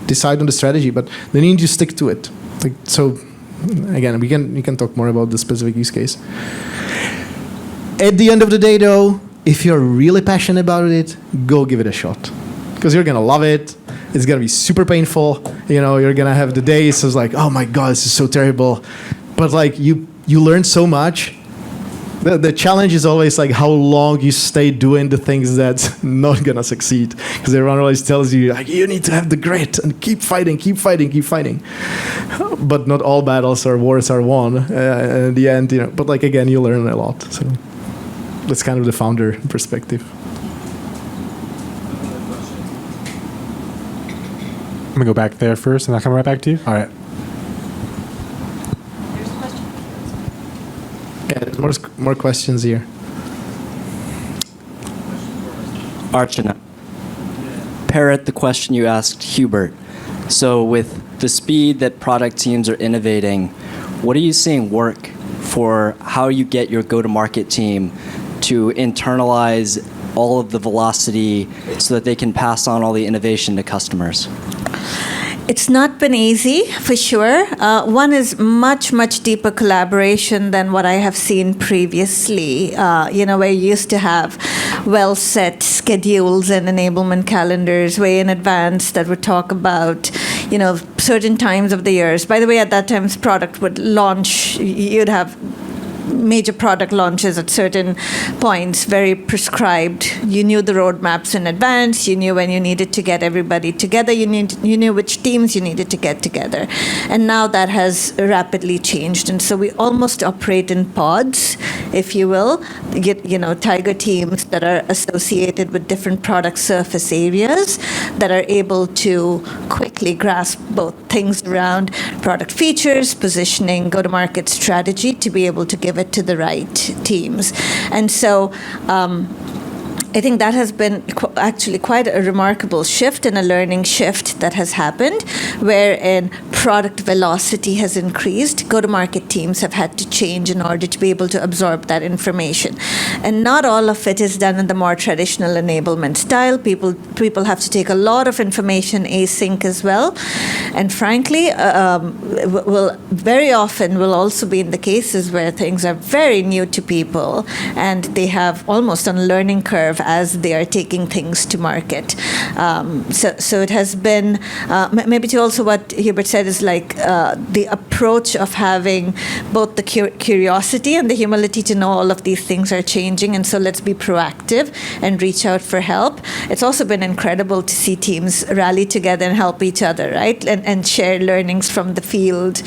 decide on the strategy. But then you need to stick to it. Like so, again, we can talk more about the specific use case. At the end of the day, though, if you're really passionate about it, go give it a shot, because you're gonna love it. It's gonna be super painful. You're gonna have the days. It's like, oh my god, this is so terrible. But like you learn so much. The challenge is always like how long you stay doing the things that's not gonna succeed, because everyone always tells you like you need to have the grit and keep fighting. But not all battles or wars are won in the end. But like again, you learn a lot. So that's kind of the founder perspective. I'm gonna go back there first, and I'll come right back to you. All right. Yeah, there's more questions here. Archana, parrot the question you asked Hubert. So with the speed that product teams are innovating, what are you seeing work for how you get your go-to-market team to internalize all of the velocity so that they can pass on all the innovation to customers? It's not been easy, for sure. One is much, much deeper collaboration than what I have seen previously, where you used to have well-set schedules and enablement calendars way in advance that would talk about, certain times of the years. By the way, at that time, product would launch, you'd have major product launches at certain points, very prescribed. You knew the roadmaps in advance. You knew when you needed to get everybody together. You knew which teams you needed to get together. And now that has rapidly changed. And so we almost operate in pods, if you will. Tiger teams that are associated with different product surface areas that are able to quickly grasp both things around product features, positioning, go-to-market strategy to be able to give it to the right teams. And so I think that has been actually quite a remarkable shift and a learning shift that has happened, wherein product velocity has increased. Go-to-market teams have had to change in order to be able to absorb that information. And not all of it is done in the more traditional enablement style. People have to take a lot of information async as well. And frankly, very often will also be in the cases where things are very new to people and they have almost on a learning curve as they are taking things to market. So it has been, maybe to also what Hubert said is like the approach of having both the curiosity and the humility to know all of these things are changing, and so let's be proactive and reach out for help. It's also been incredible to see teams rally together and help each other, right? And share learnings from the field,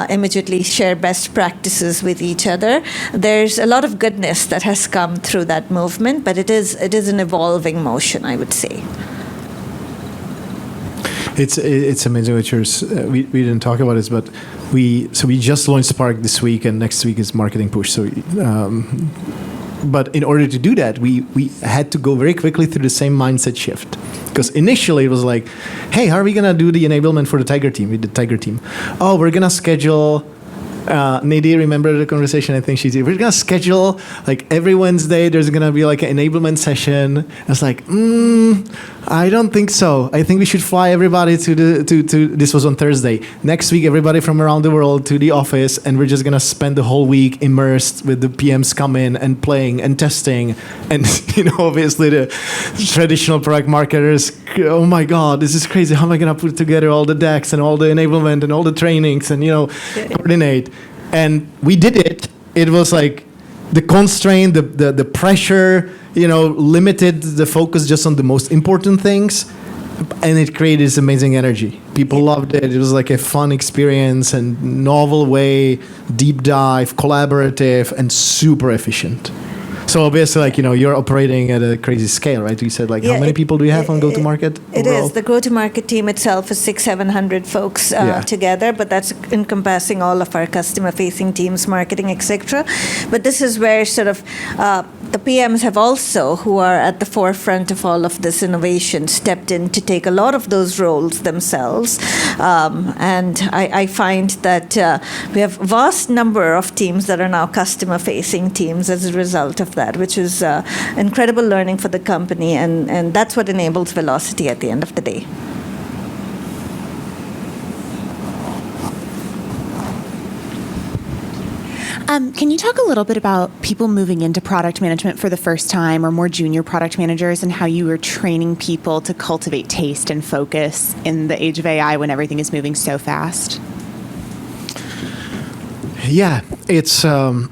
immediately share best practices with each other. There's a lot of goodness that has come through that movement, but it is an evolving motion, I would say. It's amazing what yours. We didn't talk about this, but we just launched Spark this week, and next week is marketing push. So, but in order to do that, we had to go very quickly through the same mindset shift. Because initially it was like, hey, how are we gonna do the enablement for the Tiger team? With the Tiger team, oh, we're gonna schedule. Nadie, remember the conversation? I think she's here. We're gonna schedule like every Wednesday. There's gonna be like an enablement session. I was like, I don't think so. I think we should fly everybody to this was on Thursday. Next week, everybody from around the world to the office, and we're just gonna spend the whole week immersed with the PMs come in and playing and testing, and obviously the traditional product marketers. Oh my God, this is crazy. How am I gonna put together all the decks and all the enablement and all the trainings and coordinate? And we did it. It was like the constraint, the pressure, limited the focus just on the most important things, and it created this amazing energy. People loved it. It was like a fun experience and novel way, deep dive, collaborative, and super efficient. So obviously, you're operating at a crazy scale, right? You said, how many people do you have on go-to-market? It is. The go-to-market team itself is 600-700 folks together, but that's encompassing all of our customer-facing teams, marketing, etc. But this is where sort of the PMs have also, who are at the forefront of all of this innovation, stepped in to take a lot of those roles themselves. And I find that we have a vast number of teams that are now customer-facing teams as a result of that, which is incredible learning for the company, and that's what enables velocity at the end of the day. Can you talk a little bit about people moving into product management for the first time or more junior product managers and how you are training people to cultivate taste and focus in the age of AI when everything is moving so fast? Yeah, it's obviously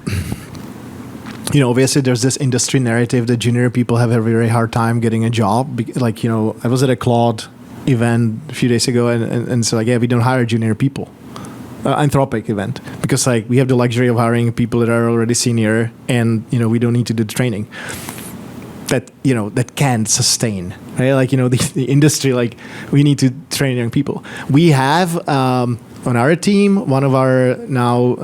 there's this industry narrative that junior people have a very hard time getting a job. Like, I was at a Claude event a few days ago, and so like, yeah, we don't hire junior people. Anthropic event, because like we have the luxury of hiring people that are already senior, and we don't need to do the training that that can't sustain, right? Like the industry, like we need to train young people. We have on our team, one of our now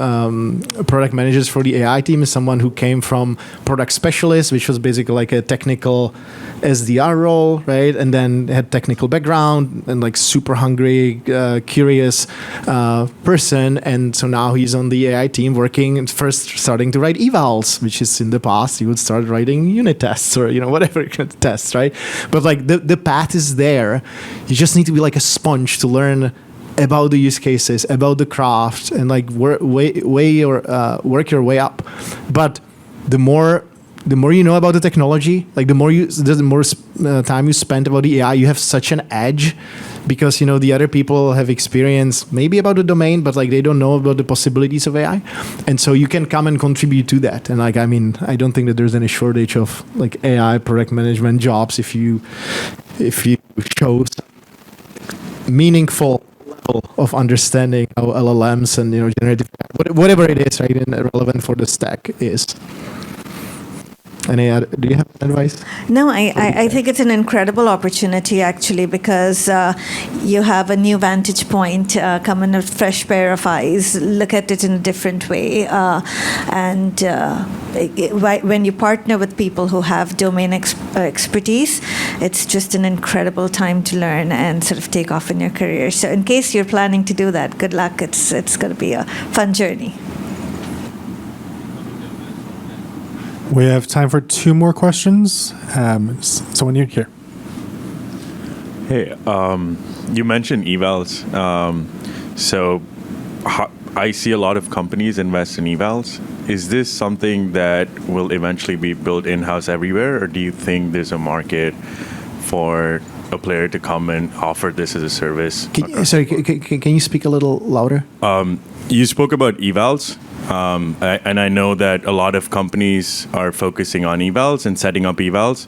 product managers for the AI team is someone who came from product specialist, which was basically like a technical SDR role, right? And then had technical background and like super hungry, curious person. And so now he's on the AI team working and first starting to write evals, which is in the past, he would start writing unit tests or, whatever kind of tests, right? But like the path is there. You just need to be like a sponge to learn about the use cases, about the craft, and like work your way up. But the more you know about the technology, like the more time you spend about the AI, you have such an edge, because the other people have experience maybe about the domain, but like they don't know about the possibilities of AI, and so you can come and contribute to that. And like I don't think that there's any shortage of like AI product management jobs if you show meaningful of understanding how LLMs and generative whatever it is, right, and relevant for the stack is. Do you have advice? No, I think it's an incredible opportunity, actually, because you have a new vantage point, come in a fresh pair of eyes, look at it in a different way. And when you partner with people who have domain expertise, it's just an incredible time to learn and sort of take off in your career. So in case you're planning to do that, good luck. It's going to be a fun journey. We have time for 2 more questions. Someone here. Hey, you mentioned evals. I see a lot of companies invest in evals. Is this something that will eventually be built in-house everywhere, or do you think there's a market for a player to come and offer this as a service? Can you speak a little louder? You spoke about evals. And I know that a lot of companies are focusing on evals and setting up evals.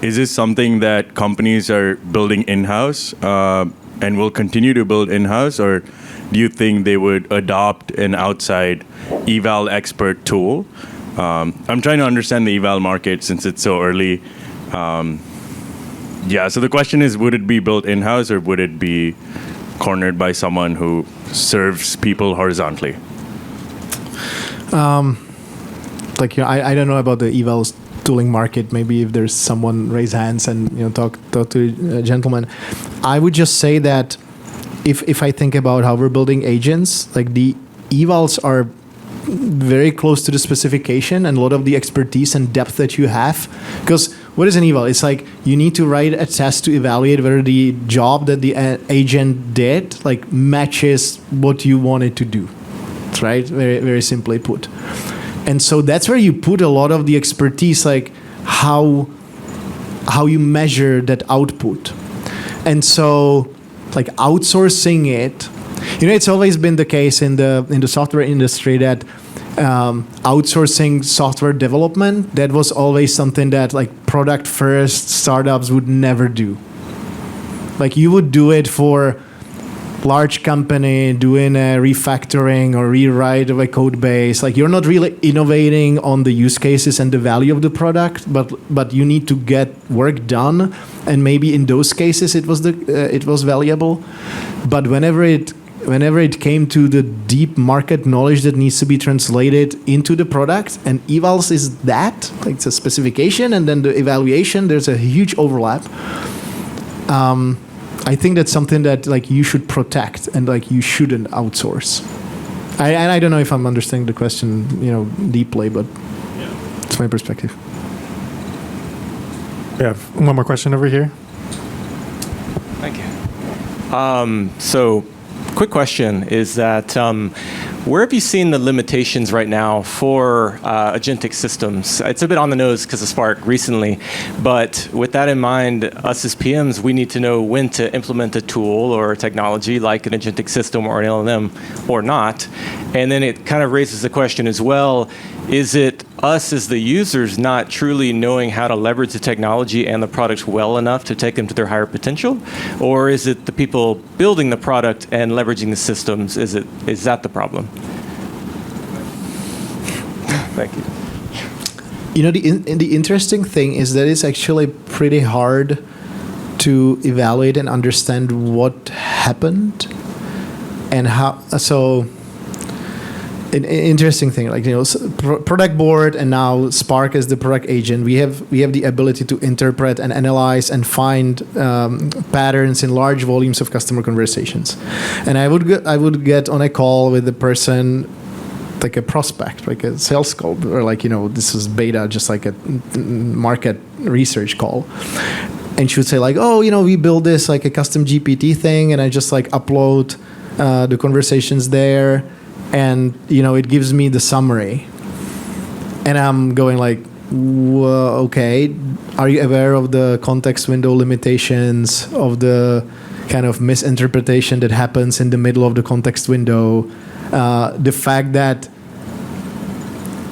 Is this something that companies are building in-house and will continue to build in-house, or do you think they would adopt an outside eval expert tool? I'm trying to understand the eval market since it's so early. So the question is, would it be built in-house, or would it be cornered by someone who serves people horizontally? I don't know about the evals tooling market. Maybe if there's someone raise hands and talk to a gentleman. I would just say that if I think about how we're building agents, like the evals are very close to the specification and a lot of the expertise and depth that you have. Because what is an eval? It's like you need to write a test to evaluate whether the job that the agent did like matches what you want it to do. Right? Very, very simply put. And so that's where you put a lot of the expertise, like how you measure that output. And so like outsourcing it, it's always been the case in the software industry that outsourcing software development, that was always something that like product first startups would never do. Like you would do it for large company doing a refactoring or rewrite of a code base. Like you're not really innovating on the use cases and the value of the product, but you need to get work done, and maybe in those cases it was valuable. But whenever it came to the deep market knowledge that needs to be translated into the product, and evals is that, like it's a specification and then the evaluation, there's a huge overlap. I think that's something that like you should protect and like you shouldn't outsource. I don't know if I'm understanding the question, deeply, but it's my perspective. We have one more question over here. Thank you. So, quick question is that Where have you seen the limitations right now for agentic systems? It's a bit on the nose because of Spark recently, but with that in mind, us as PMs, we need to know when to implement a tool or a technology like an agentic system or an LLM or not. And then it kind of raises the question as well, is it us as the users not truly knowing how to leverage the technology and the product well enough to take them to their higher potential? Or is it the people building the product and leveraging the systems? Is that the problem? Thank you. You know, the interesting thing is that it's actually pretty hard to evaluate and understand what happened and how. So, an interesting thing, like, you know, Productboard and now Spark as the product agent, we have the ability to interpret and analyze and find patterns in large volumes of customer conversations. And I would get on a call with the person, like a prospect, like a sales call, or like, you know, this is beta, just like a market research call. And she would say like, oh, you know, we build this like a custom GPT thing, and I just like upload the conversations there, and, you know, it gives me the summary. And I'm going like, well, okay, are you aware of the context window limitations, of the kind of misinterpretation that happens in the middle of the context window? The fact that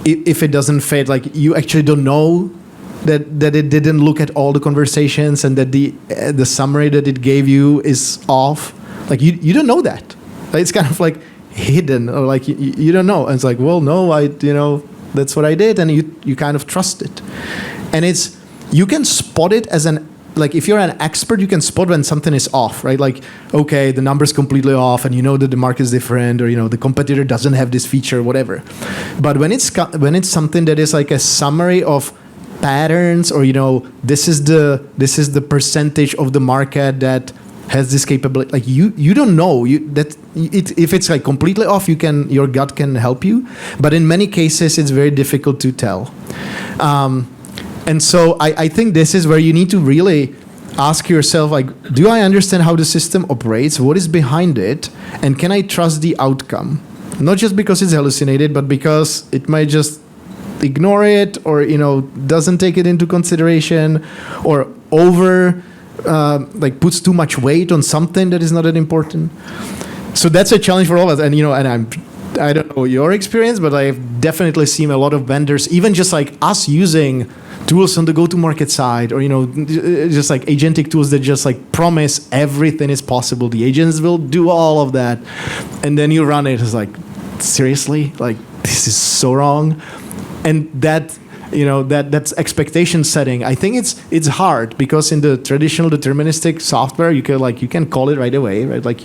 if it doesn't fit, like, you actually don't know that it didn't look at all the conversations, and that the summary that it gave you is off. Like, you don't know that. It's kind of like hidden, or like you don't know. And it's like, well, no, you know, that's what I did, and you kind of trust it. And you can spot it as like, if you're an expert, you can spot when something is off, right? Like, okay, the number's completely off, and you know that the market is different, or, you know, the competitor doesn't have this feature, whatever. But when it's something that is like a summary of patterns, or, you know, this is the percentage of the market that has this capability, like, you don't know if it's like completely off, your gut can help you, but in many cases it's very difficult to tell. And so I think this is where you need to really ask yourself, like, do I understand how the system operates? What is behind it? And can I trust the outcome? Not just because it's hallucinated, but because it might just ignore it, or, you know, doesn't take it into consideration, or like puts too much weight on something that is not that important. So that's a challenge for all of us. And, you know, I don't know your experience, but I've definitely seen a lot of vendors, even just like us, using tools on the go-to-market side, or, you know, just like agentic tools that just like promise everything is possible. The agents will do all of that. And then you run it, it's like, seriously? Like, this is so wrong. And that, you know, that's expectation setting. I think it's hard, because in the traditional deterministic software, you can call it right away, right? Like,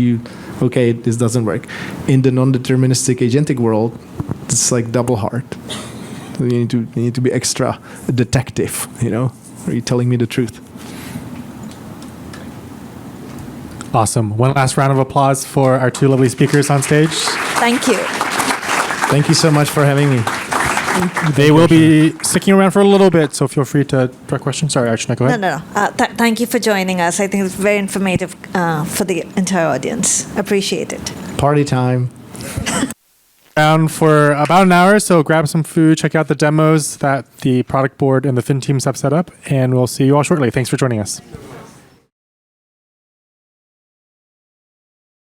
okay, this doesn't work. In the non-deterministic agentic world, it's like double hard. You need to be extra detective, you know? Are you telling me the truth? Awesome. One last round of applause for our two lovely speakers on stage. Thank you. Thank you so much for having me. They will be sticking around for a little bit, so feel free to direct questions. Sorry, Archana, go ahead. No. Thank you for joining us. I think it's very informative for the entire audience. Appreciate it. Party time. Around for about an hour, so grab some food, check out the demos that the product board and the Fin teams have set up, and we'll see you all shortly. Thanks for joining us.